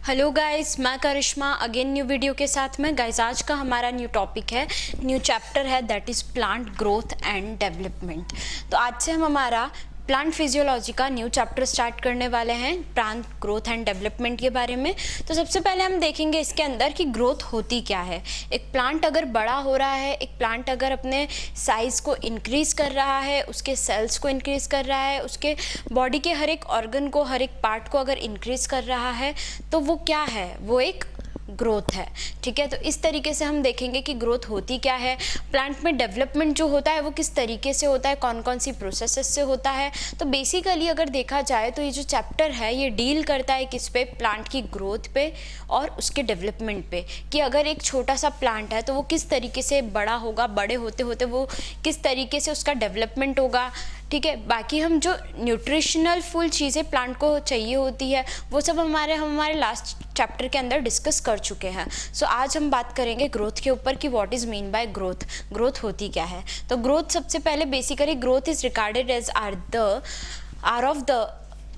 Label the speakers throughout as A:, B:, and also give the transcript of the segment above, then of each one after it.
A: Hello guys, मैं करिश्मा again new video के साथ में। गाइस आज का हमारा न्यू टॉपिक है, न्यू चैप्टर है, that is plant growth and development. तो आज से हम हमारा प्लांट फिजियोलॉजी का न्यू चैप्टर स्टार्ट करने वाले हैं, प्लांट ग्रोथ एंड डेवलपमेंट के बारे में। तो सबसे पहले हम देखेंगे इसके अंदर कि ग्रोथ होती क्या है। एक प्लांट अगर बड़ा हो रहा है, एक प्लांट अगर अपने साइज़ को इंक्रीज़ कर रहा है, उसके सेल्स को इंक्रीज़ कर रहा है, उसके बॉडी के हर एक ऑर्गन को, हर एक पार्ट को अगर इंक्रीज़ कर रहा है, तो वो क्या है? वो एक ग्रोथ है। ठीक है, तो इस तरीके से हम देखेंगे कि ग्रोथ होती क्या है, प्लांट में डेवलपमेंट जो होता है वो किस तरीके से होता है, कौन कौन सी प्रोसेसेस से होता है। तो बेसिकली अगर देखा जाए तो ये जो चैप्टर है ये डील करता है किस पे, प्लांट की ग्रोथ पे और उसके डेवलपमेंट पे, कि अगर एक छोटा सा प्लांट है तो वो किस तरीके से बड़ा होगा, बड़े होते होते वो किस तरीके से उसका डेवलपमेंट होगा। ठीक है, बाकी हम जो न्यूट्रिशनल फुल चीज़ें प्लांट को चाहिए होती है वो सब हम हमारे लास्ट चैप्टर के अंदर डिस्कस कर चुके हैं। सो आज हम बात करेंगे ग्रोथ के ऊपर कि what is mean by growth, growth होती क्या है। तो ग्रोथ सबसे पहले basically growth is regarded as are of the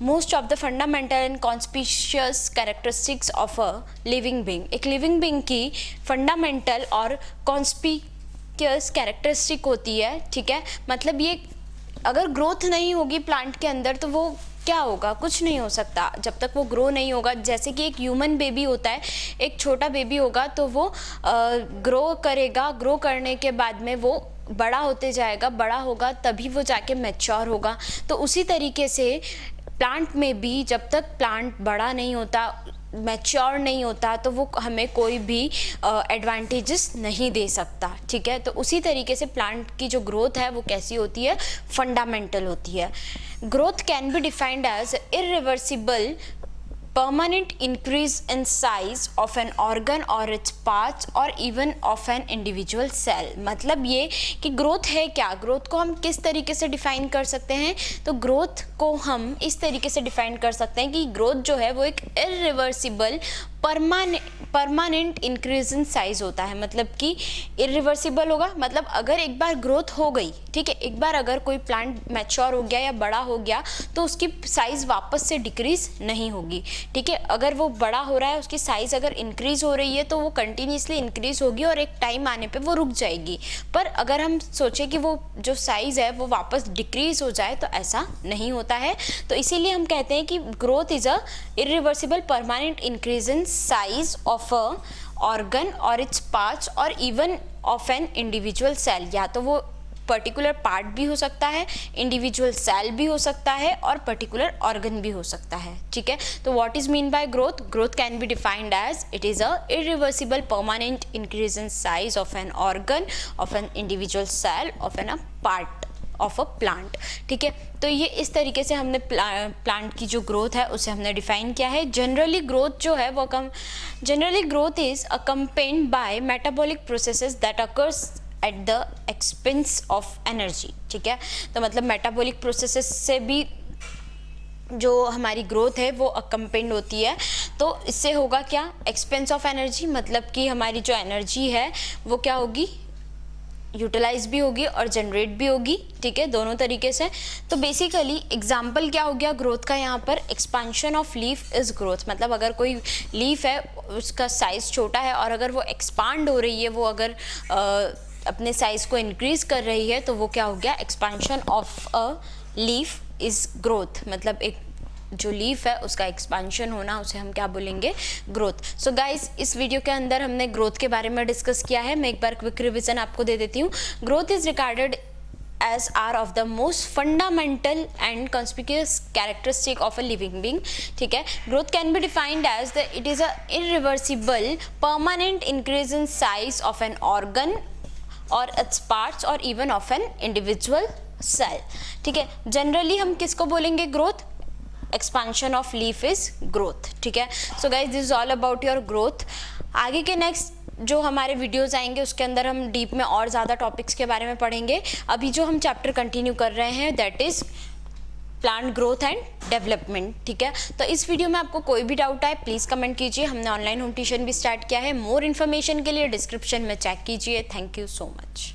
A: most of the fundamental and conspicuous characteristics of a living being. एक लिविंग बीइंग की फंडामेंटल और कॉन्स्पिशियस कैरेक्टरिस्टिक होती है। ठीक है, मतलब ये अगर ग्रोथ नहीं होगी प्लांट के अंदर तो वो क्या होगा, कुछ नहीं हो सकता जब तक वो ग्रो नहीं होगा। जैसे कि एक ह्यूमन बेबी होता है, एक छोटा बेबी होगा तो वो ग्रो करेगा, ग्रो करने के बाद में वो बड़ा होते जाएगा, बड़ा होगा तभी वो जाके मैच्योर होगा। तो उसी तरीके से प्लांट में भी जब तक प्लांट बड़ा नहीं होता, मैच्योर नहीं होता, तो वो हमें कोई भी एडवांटेजेस नहीं दे सकता। ठीक है, तो उसी तरीके से प्लांट की जो ग्रोथ है वो कैसी होती है, फंडामेंटल होती है। Growth can be defined as irreversible permanent increase in size of an organ or its parts or even of an individual cell। मतलब ये कि ग्रोथ है क्या, ग्रोथ को हम किस तरीके से डिफाइन कर सकते हैं। तो ग्रोथ को हम इस तरीके से डिफाइन कर सकते हैं कि ग्रोथ जो है वो एक irreversible permanent increase in size होता है। मतलब कि इरिवर्सिबल होगा, मतलब अगर एक बार ग्रोथ हो गई, ठीक है, एक बार अगर कोई प्लांट मैच्योर हो गया या बड़ा हो गया तो उसकी साइज वापस से डिक्रीज नहीं होगी। ठीक है, अगर वो बड़ा हो रहा है, उसकी साइज अगर इंक्रीज हो रही है तो वो कंटिन्यूसली इंक्रीज होगी और एक टाइम आने पे वो रुक जाएगी। पर अगर हम सोचें कि वो जो साइज है वो वापस डिक्रीज हो जाए तो ऐसा नहीं होता है। तो इसीलिए हम कहते हैं कि growth is a irreversible permanent increase in size of a organ और इट्स पार्ट्स और even of an individual cell. या तो वो पर्टिकुलर पार्ट भी हो सकता है, इंडिविजुअल सेल भी हो सकता है और पर्टिकुलर ऑर्गन भी हो सकता है। ठीक है, तो what is mean by growth, growth can be defined as it is a irreversible permanent increase in size of an organ, of an individual cell, of an a part of a plant. ठीक है, तो ये इस तरीके से हमने plant की जो ग्रोथ है उसे हमने डिफाइन किया है। जनरली ग्रोथ जो है वो generally growth is accompanied by metabolic processes that occurs at the expense of energy. ठीक है, तो मतलब मेटाबॉलिक प्रोसेसेस से भी जो हमारी ग्रोथ है वो अकम्पेंड होती है। तो इससे होगा क्या, एक्सपेंस ऑफ एनर्जी, मतलब कि हमारी जो एनर्जी है वो क्या होगी, यूटिलाइज भी होगी और जनरेट भी होगी। ठीक है, दोनों तरीके से। तो बेसिकली एग्जाम्पल क्या हो गया ग्रोथ का यहाँ पर, expansion of leaf is growth. मतलब अगर कोई लीफ है उसका साइज छोटा है और अगर वो एक्सपांड हो रही है, वो अगर अपने साइज को इंक्रीज कर रही है तो वो क्या हो गया, expansion of a leaf is growth. मतलब एक जो लीफ है उसका एक्सपांशन होना, उसे हम क्या बोलेंगे, ग्रोथ। सो गाइस, इस वीडियो के अंदर हमने ग्रोथ के बारे में डिस्कस किया है। मैं एक बार क्विक रिविजन आपको दे देती हूँ। Growth is regarded as are of the most fundamental and conspicuous characteristic of a living being। ठीक है, growth can be defined as it is a irreversible permanent increase in size of an organ or its parts or even of an individual cell। ठीक है, generally हम किसको बोलेंगे growth, expansion of leaf is growth. ठीक है, so guys this is all about your growth. आगे के next जो हमारे वीडियोस आएंगे उसके अंदर हम डीप में और ज़्यादा टॉपिक्स के बारे में पढ़ेंगे। अभी जो हम चैप्टर कंटिन्यू कर रहे हैं that is plant growth and development. ठीक है, तो इस वीडियो में आपको कोई भी डाउट आए प्लीज़ कमेंट कीजिए। हमने ऑनलाइन होम ट्यूशन भी स्टार्ट किया है, मोर इन्फॉर्मेशन के लिए डिस्क्रिप्शन में चेक कीजिए। Thank you so much.